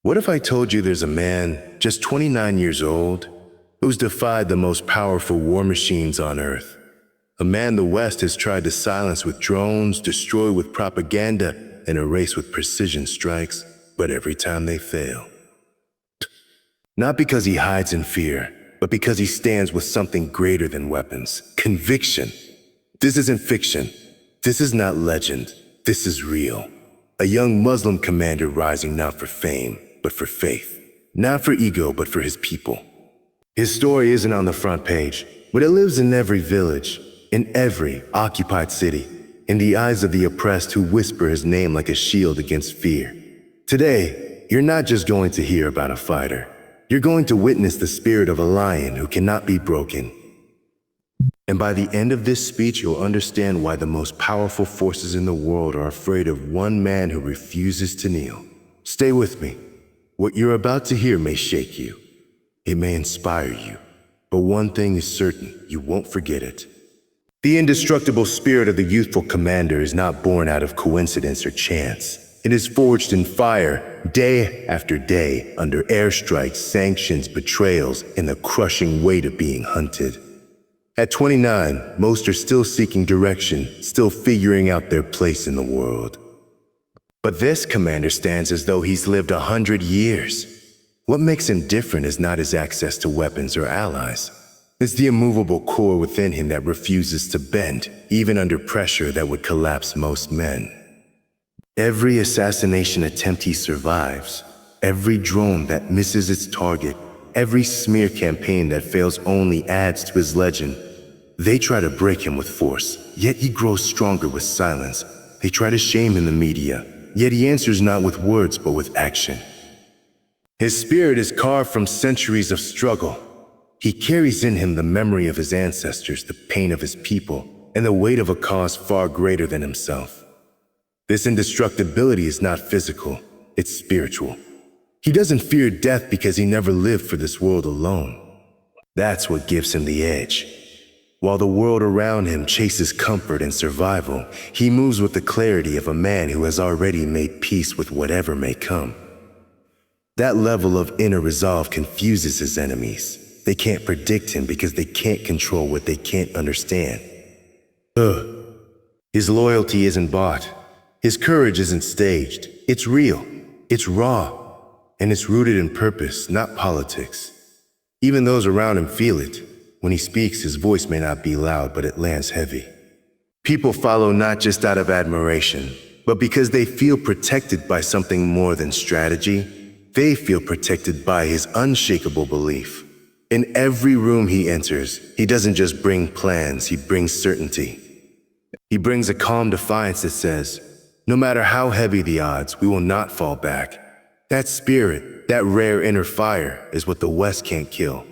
What if I told you there's a man, just 29 years old, who's defied the most powerful war machines on Earth? A man the West has tried to silence with drones, destroy with propaganda, and erase with precision strikes, but every time they fail. Not because he hides in fear, but because he stands with something greater than weapons: conviction. This isn't fiction. This is not legend. This is real. A young Muslim commander rising not for fame, but for faith. Not for ego, but for his people. His story isn't on the front page, but it lives in every village, in every occupied city, in the eyes of the oppressed who whisper his name like a shield against fear. Today, you're not just going to hear about a fighter. You're going to witness the spirit of a lion who cannot be broken. And by the end of this speech, you'll understand why the most powerful forces in the world are afraid of one man who refuses to kneel. Stay with me. What you're about to hear may shake you. It may inspire you. But one thing is certain, you won't forget it. The indestructible spirit of the youthful commander is not born out of coincidence or chance. It is forged in fire, day after day, under airstrikes, sanctions, betrayals, and the crushing weight of being hunted. At 29, most are still seeking direction, still figuring out their place in the world. But this commander stands as though he's lived 100 years. What makes him different is not his access to weapons or allies. It's the immovable core within him that refuses to bend, even under pressure that would collapse most men. Every assassination attempt he survives, every drone that misses its target, every smear campaign that fails only adds to his legend. They try to break him with force, yet he grows stronger with silence. They try to shame in the media, yet he answers not with words but with action. His spirit is carved from centuries of struggle. He carries in him the memory of his ancestors, the pain of his people, and the weight of a cause far greater than himself. This indestructibility is not physical, it's spiritual. He doesn't fear death because he never lived for this world alone. That's what gives him the edge. While the world around him chases comfort and survival, he moves with the clarity of a man who has already made peace with whatever may come. That level of inner resolve confuses his enemies. They can't predict him because they can't control what they can't understand. His loyalty isn't bought. His courage isn't staged. It's real. It's raw. And it's rooted in purpose, not politics. Even those around him feel it. When he speaks, his voice may not be loud, but it lands heavy. People follow not just out of admiration, but because they feel protected by something more than strategy. They feel protected by his unshakable belief. In every room he enters, he doesn't just bring plans, he brings certainty. He brings a calm defiance that says, no matter how heavy the odds, we will not fall back. That spirit, that rare inner fire, is what the West can't kill.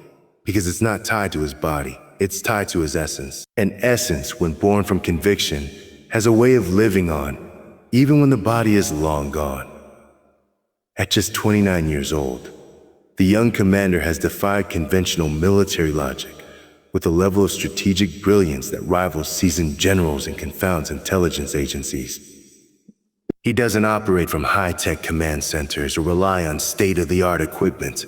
Because it's not tied to his body, it's tied to his essence. And essence, when born from conviction, has a way of living on, even when the body is long gone. At just 29 years old, the young commander has defied conventional military logic with a level of strategic brilliance that rivals seasoned generals and confounds intelligence agencies. He doesn't operate from high-tech command centers or rely on state-of-the-art equipment.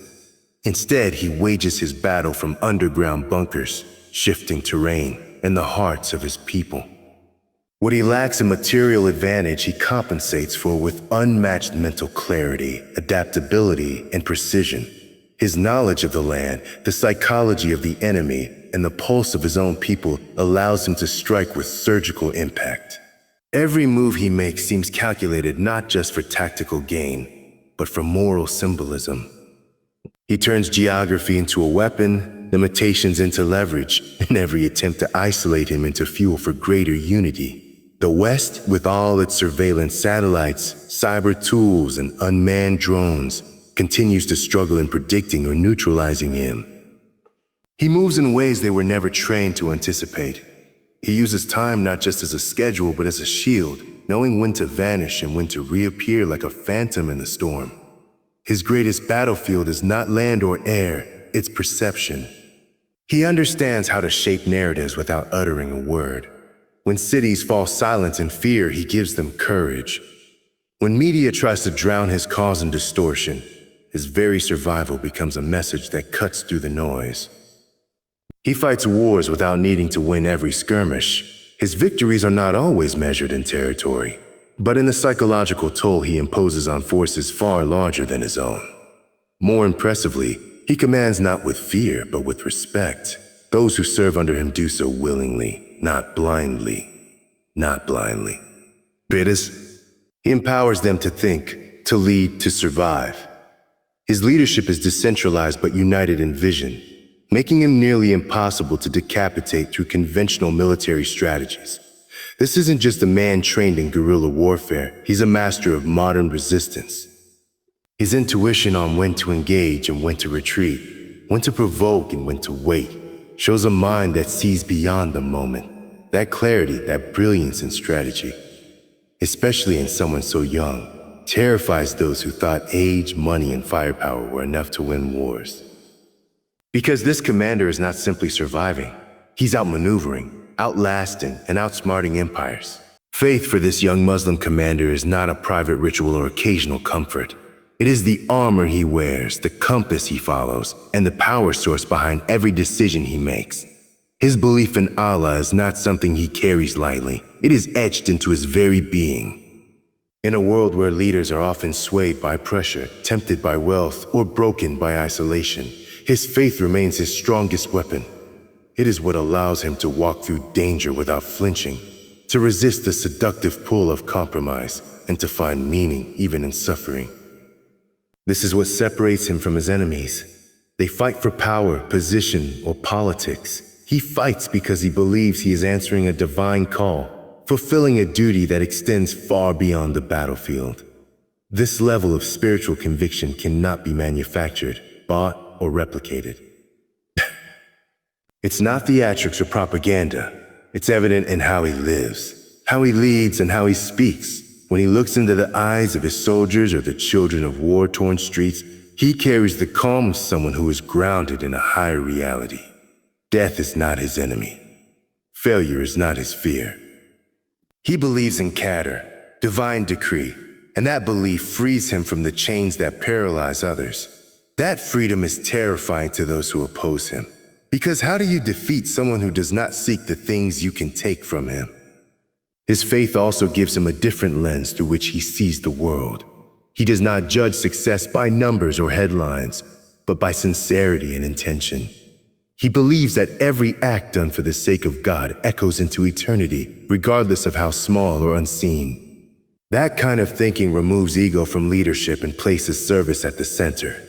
Instead, he wages his battle from underground bunkers, shifting terrain, and the hearts of his people. What he lacks in material advantage, he compensates for with unmatched mental clarity, adaptability, and precision. His knowledge of the land, the psychology of the enemy, and the pulse of his own people allows him to strike with surgical impact. Every move he makes seems calculated not just for tactical gain, but for moral symbolism. He turns geography into a weapon, limitations into leverage, and every attempt to isolate him into fuel for greater unity. The West, with all its surveillance satellites, cyber tools, and unmanned drones, continues to struggle in predicting or neutralizing him. He moves in ways they were never trained to anticipate. He uses time not just as a schedule, but as a shield, knowing when to vanish and when to reappear like a phantom in the storm. His greatest battlefield is not land or air, it's perception. He understands how to shape narratives without uttering a word. When cities fall silent in fear, he gives them courage. When media tries to drown his cause in distortion, his very survival becomes a message that cuts through the noise. He fights wars without needing to win every skirmish. His victories are not always measured in territory, but in the psychological toll he imposes on forces far larger than his own. More impressively, he commands not with fear, but with respect. Those who serve under him do so willingly, not blindly. Not blindly. He empowers them to think, to lead, to survive. His leadership is decentralized but united in vision, making him nearly impossible to decapitate through conventional military strategies. This isn't just a man trained in guerrilla warfare, he's a master of modern resistance. His intuition on when to engage and when to retreat, when to provoke and when to wait, shows a mind that sees beyond the moment. That clarity, that brilliance in strategy, especially in someone so young, terrifies those who thought age, money, and firepower were enough to win wars. Because this commander is not simply surviving, he's outmaneuvering, outlasting, and outsmarting empires. Faith for this young Muslim commander is not a private ritual or occasional comfort. It is the armor he wears, the compass he follows, and the power source behind every decision he makes. His belief in Allah is not something he carries lightly. It is etched into his very being. In a world where leaders are often swayed by pressure, tempted by wealth, or broken by isolation, his faith remains his strongest weapon. It is what allows him to walk through danger without flinching, to resist the seductive pull of compromise, and to find meaning even in suffering. This is what separates him from his enemies. They fight for power, position, or politics. He fights because he believes he is answering a divine call, fulfilling a duty that extends far beyond the battlefield. This level of spiritual conviction cannot be manufactured, bought, or replicated. It's not theatrics or propaganda. It's evident in how he lives, how he leads, and how he speaks. When he looks into the eyes of his soldiers or the children of war-torn streets, he carries the calm of someone who is grounded in a higher reality. Death is not his enemy. Failure is not his fear. He believes in Qadr, divine decree, and that belief frees him from the chains that paralyze others. That freedom is terrifying to those who oppose him. Because how do you defeat someone who does not seek the things you can take from him? His faith also gives him a different lens through which he sees the world. He does not judge success by numbers or headlines, but by sincerity and intention. He believes that every act done for the sake of God echoes into eternity, regardless of how small or unseen. That kind of thinking removes ego from leadership and places service at the center.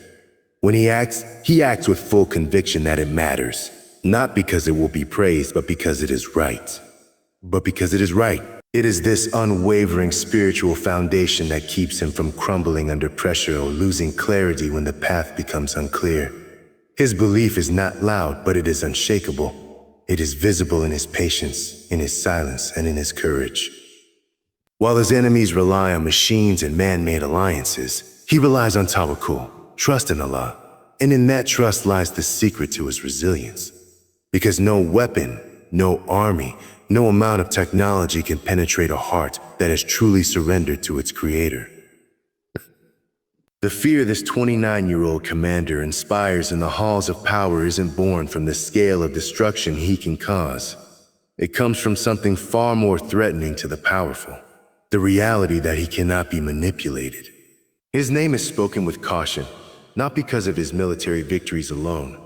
When he acts with full conviction that it matters, not because it will be praised, but because it is right. It is this unwavering spiritual foundation that keeps him from crumbling under pressure or losing clarity when the path becomes unclear. His belief is not loud, but it is unshakable. It is visible in his patience, in his silence, and in his courage. While his enemies rely on machines and man-made alliances, he relies on tawakkul, trust in Allah, and in that trust lies the secret to his resilience. Because no weapon, no army, no amount of technology can penetrate a heart that has truly surrendered to its creator. The fear this 29-year-old commander inspires in the halls of power isn't born from the scale of destruction he can cause. It comes from something far more threatening to the powerful, the reality that he cannot be manipulated. His name is spoken with caution, not because of his military victories alone,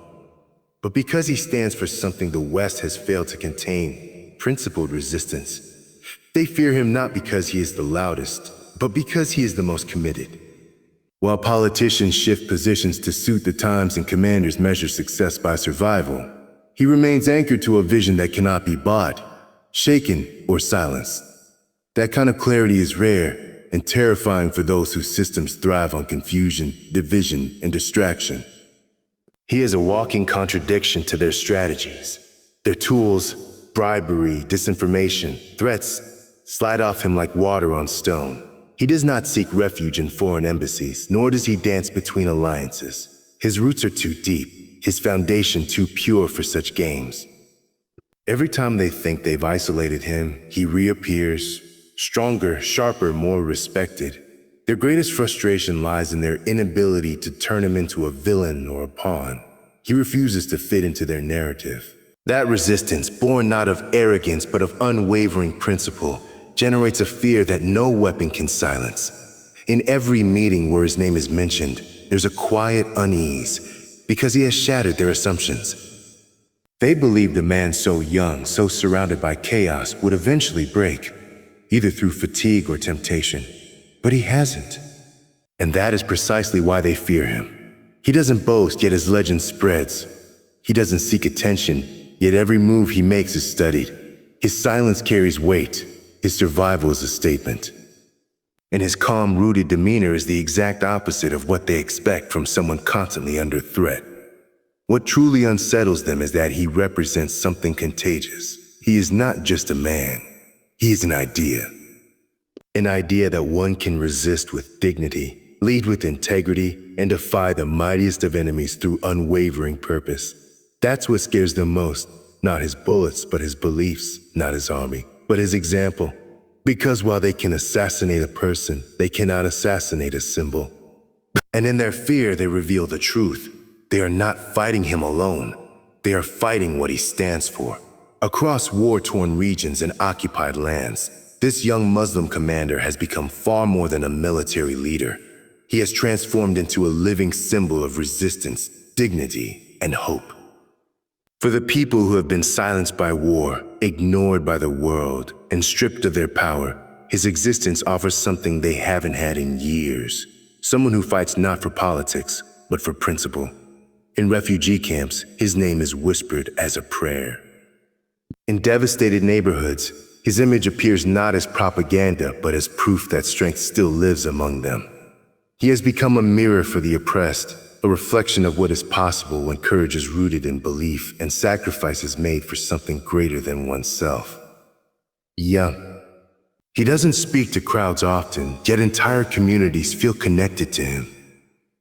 but because he stands for something the West has failed to contain: principled resistance. They fear him not because he is the loudest, but because he is the most committed. While politicians shift positions to suit the times and commanders measure success by survival, he remains anchored to a vision that cannot be bought, shaken, or silenced. That kind of clarity is rare and terrifying for those whose systems thrive on confusion, division, and distraction. He is a walking contradiction to their strategies. Their tools, bribery, disinformation, threats, slide off him like water on stone. He does not seek refuge in foreign embassies, nor does he dance between alliances. His roots are too deep, his foundation too pure for such games. Every time they think they've isolated him, he reappears, stronger, sharper, more respected. Their greatest frustration lies in their inability to turn him into a villain or a pawn. He refuses to fit into their narrative. That resistance, born not of arrogance but of unwavering principle, generates a fear that no weapon can silence. In every meeting where his name is mentioned, there's a quiet unease, because he has shattered their assumptions. They believed a man so young, so surrounded by chaos, would eventually break, either through fatigue or temptation. But he hasn't. And that is precisely why they fear him. He doesn't boast, yet his legend spreads. He doesn't seek attention, yet every move he makes is studied. His silence carries weight. His survival is a statement. And his calm-rooted demeanor is the exact opposite of what they expect from someone constantly under threat. What truly unsettles them is that he represents something contagious. He is not just a man. He is an idea. An idea that one can resist with dignity, lead with integrity, and defy the mightiest of enemies through unwavering purpose. That's what scares them most. Not his bullets, but his beliefs. Not his army, but his example. Because while they can assassinate a person, they cannot assassinate a symbol. And in their fear, they reveal the truth. They are not fighting him alone. They are fighting what he stands for. Across war-torn regions and occupied lands, this young Muslim commander has become far more than a military leader. He has transformed into a living symbol of resistance, dignity, and hope. For the people who have been silenced by war, ignored by the world, and stripped of their power, his existence offers something they haven't had in years. Someone who fights not for politics, but for principle. In refugee camps, his name is whispered as a prayer. In devastated neighborhoods, his image appears not as propaganda, but as proof that strength still lives among them. He has become a mirror for the oppressed, a reflection of what is possible when courage is rooted in belief and sacrifice is made for something greater than oneself. Young. He doesn't speak to crowds often, yet entire communities feel connected to him.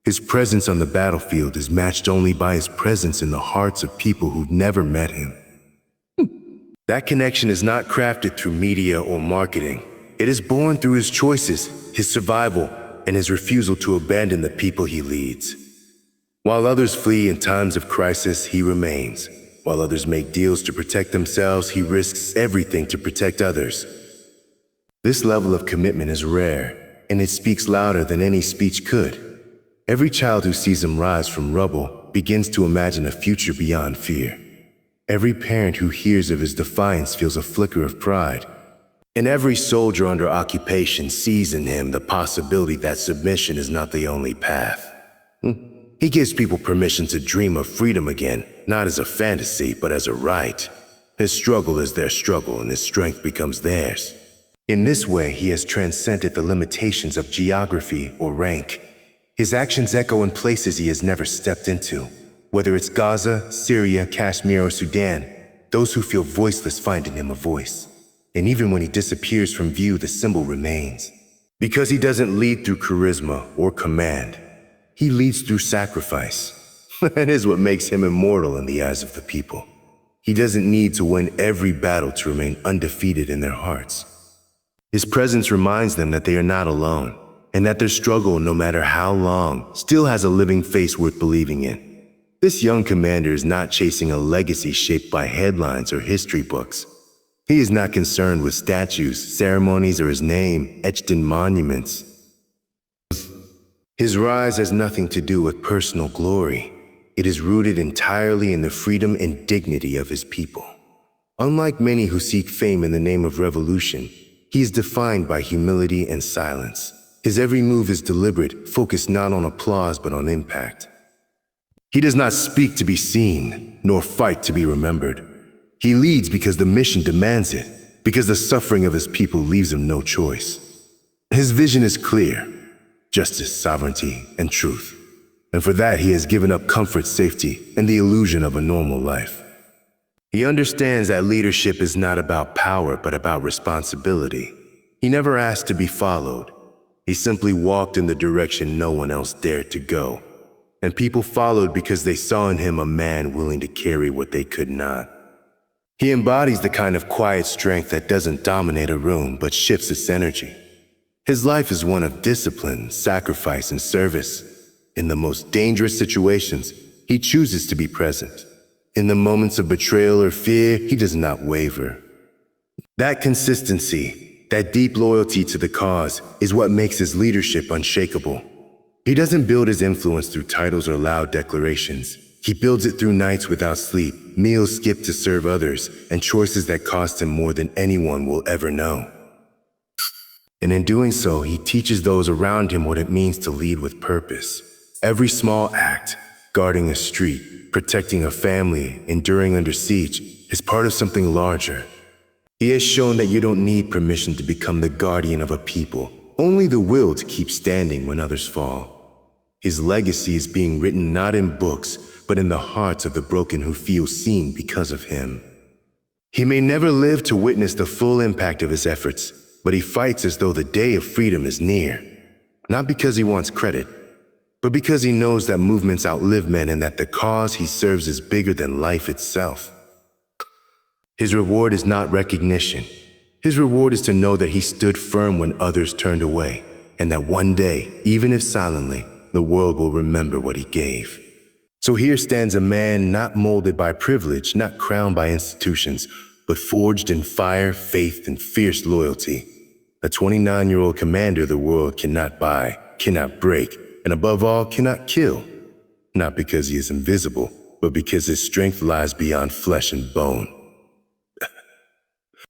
His presence on the battlefield is matched only by his presence in the hearts of people who've never met him. That connection is not crafted through media or marketing. It is born through his choices, his survival, and his refusal to abandon the people he leads. While others flee in times of crisis, he remains. While others make deals to protect themselves, he risks everything to protect others. This level of commitment is rare, and it speaks louder than any speech could. Every child who sees him rise from rubble begins to imagine a future beyond fear. Every parent who hears of his defiance feels a flicker of pride. And every soldier under occupation sees in him the possibility that submission is not the only path. He gives people permission to dream of freedom again, not as a fantasy, but as a right. His struggle is their struggle, and his strength becomes theirs. In this way, he has transcended the limitations of geography or rank. His actions echo in places he has never stepped into. Whether it's Gaza, Syria, Kashmir, or Sudan, those who feel voiceless find in him a voice. And even when he disappears from view, the symbol remains. Because he doesn't lead through charisma or command, he leads through sacrifice. That is what makes him immortal in the eyes of the people. He doesn't need to win every battle to remain undefeated in their hearts. His presence reminds them that they are not alone, and that their struggle, no matter how long, still has a living face worth believing in. This young commander is not chasing a legacy shaped by headlines or history books. He is not concerned with statues, ceremonies, or his name etched in monuments. His rise has nothing to do with personal glory. It is rooted entirely in the freedom and dignity of his people. Unlike many who seek fame in the name of revolution, he is defined by humility and silence. His every move is deliberate, focused not on applause but on impact. He does not speak to be seen, nor fight to be remembered. He leads because the mission demands it, because the suffering of his people leaves him no choice. His vision is clear: justice, sovereignty, and truth. And for that, he has given up comfort, safety, and the illusion of a normal life. He understands that leadership is not about power, but about responsibility. He never asked to be followed. He simply walked in the direction no one else dared to go. And people followed because they saw in him a man willing to carry what they could not. He embodies the kind of quiet strength that doesn't dominate a room, but shifts its energy. His life is one of discipline, sacrifice, and service. In the most dangerous situations, he chooses to be present. In the moments of betrayal or fear, he does not waver. That consistency, that deep loyalty to the cause, is what makes his leadership unshakable. He doesn't build his influence through titles or loud declarations. He builds it through nights without sleep, meals skipped to serve others, and choices that cost him more than anyone will ever know. And in doing so, he teaches those around him what it means to lead with purpose. Every small act, guarding a street, protecting a family, enduring under siege, is part of something larger. He has shown that you don't need permission to become the guardian of a people, only the will to keep standing when others fall. His legacy is being written not in books, but in the hearts of the broken who feel seen because of him. He may never live to witness the full impact of his efforts, but he fights as though the day of freedom is near. Not because he wants credit, but because he knows that movements outlive men and that the cause he serves is bigger than life itself. His reward is not recognition. His reward is to know that he stood firm when others turned away, and that one day, even if silently, the world will remember what he gave. So here stands a man not molded by privilege, not crowned by institutions, but forged in fire, faith, and fierce loyalty. A 29-year-old commander the world cannot buy, cannot break, and above all, cannot kill. Not because he is invisible, but because his strength lies beyond flesh and bone.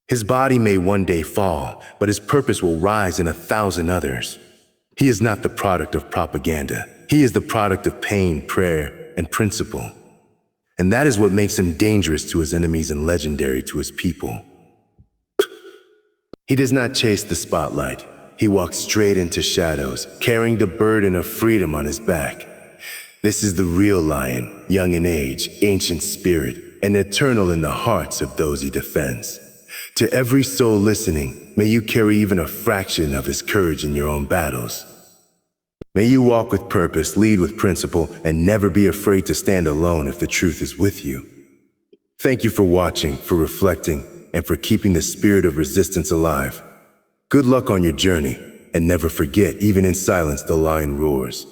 His body may one day fall, but his purpose will rise in 1,000 others. He is not the product of propaganda. He is the product of pain, prayer, and principle. And that is what makes him dangerous to his enemies and legendary to his people. He does not chase the spotlight. He walks straight into shadows, carrying the burden of freedom on his back. This is the real lion, young in age, ancient spirit, and eternal in the hearts of those he defends. To every soul listening, may you carry even a fraction of his courage in your own battles. May you walk with purpose, lead with principle, and never be afraid to stand alone if the truth is with you. Thank you for watching, for reflecting, and for keeping the spirit of resistance alive. Good luck on your journey, and never forget, even in silence, the lion roars.